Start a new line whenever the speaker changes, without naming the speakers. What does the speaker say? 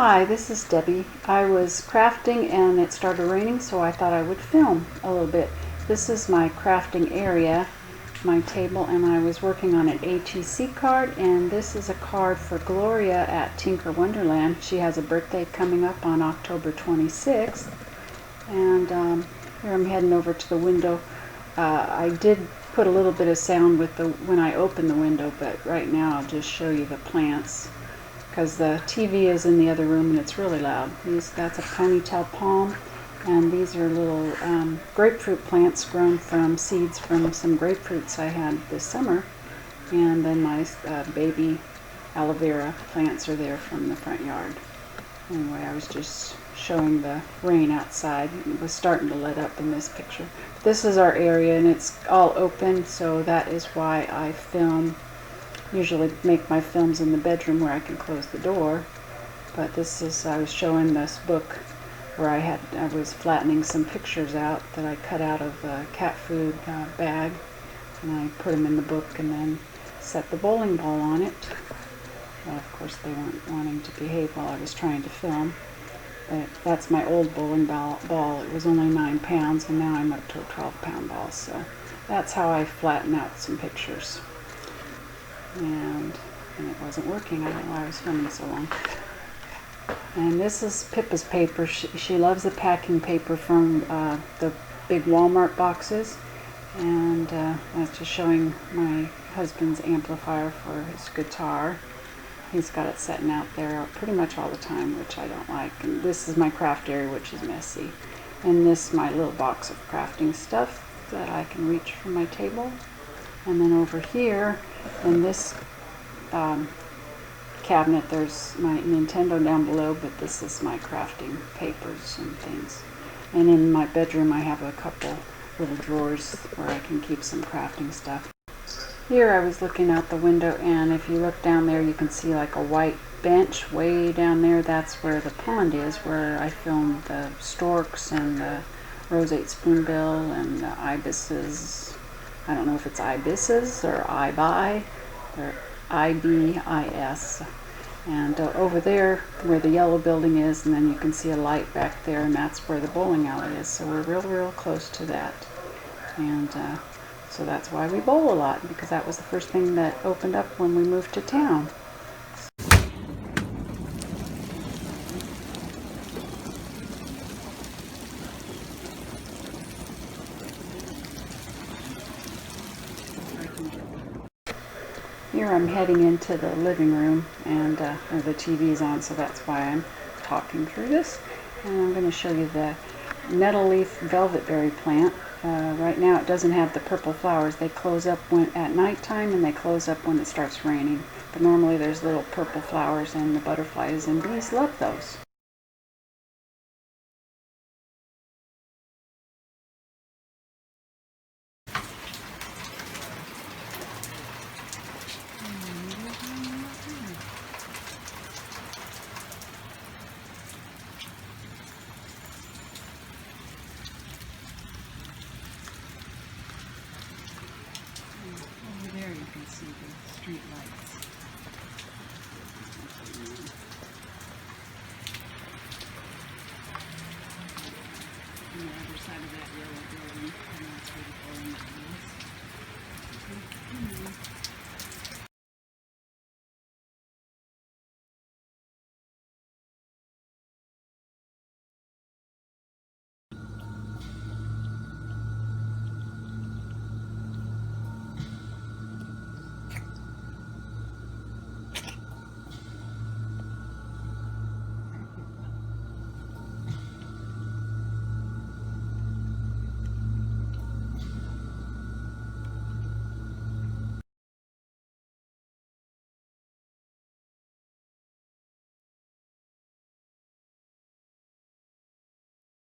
Hi, this is Debbie. I was crafting and it started raining, so I thought I would film a little bit. This is my crafting area, my table, and I was working on an ATC card, and this is a card for Gloria at Tinker Wonderland. She has a birthday coming up on October 26th, and here I'm heading over to the window. I did put a little bit of sound with when I opened the window, but right now I'll just show you the plants, because the TV is in the other room and it's really loud. That's a ponytail palm, and these are little grapefruit plants grown from seeds from some grapefruits I had this summer. And then my baby aloe vera plants are there from the front yard. Anyway, I was just showing the rain outside. It was starting to let up in this picture. This is our area and it's all open, so that is why I usually make my films in the bedroom where I can close the door. But this is, I was showing this book where I was flattening some pictures out that I cut out of a cat food bag, and I put them in the book and then set the bowling ball on it. Well, of course they weren't wanting to behave while I was trying to film. But that's my old bowling ball. It was only 9 pounds, and now I'm up to a 12-pound ball. So that's how I flatten out some pictures. And it wasn't working. I don't know why I was filming so long. And this is Pippa's paper. She loves the packing paper from the big Walmart boxes. And that's just showing my husband's amplifier for his guitar. He's got it setting out there pretty much all the time, which I don't like. And this is my craft area, which is messy. And this is my little box of crafting stuff that I can reach from my table. And then over here, in this cabinet, there's my Nintendo down below, but this is my crafting papers and things. And in my bedroom, I have a couple little drawers where I can keep some crafting stuff. Here I was looking out the window, and if you look down there, you can see like a white bench way down there. That's where the pond is, where I filmed the storks and the roseate spoonbill and the ibises. I don't know if it's ibises or ibi. They're IBIS. And over there where the yellow building is, and then you can see a light back there, and that's where the bowling alley is. So we're real close to that. And so that's why we bowl a lot, because that was the first thing that opened up when we moved to town. Here I'm heading into the living room, and the TV's on, so that's why I'm talking through this. And I'm going to show you the nettle leaf velvetberry plant. Right now it doesn't have the purple flowers. They close up at nighttime, and they close up when it starts raining. But normally there's little purple flowers, and the butterflies and bees love those. There you can see the street lights. On the other side of that yellow building, and that's where the bowling alley is.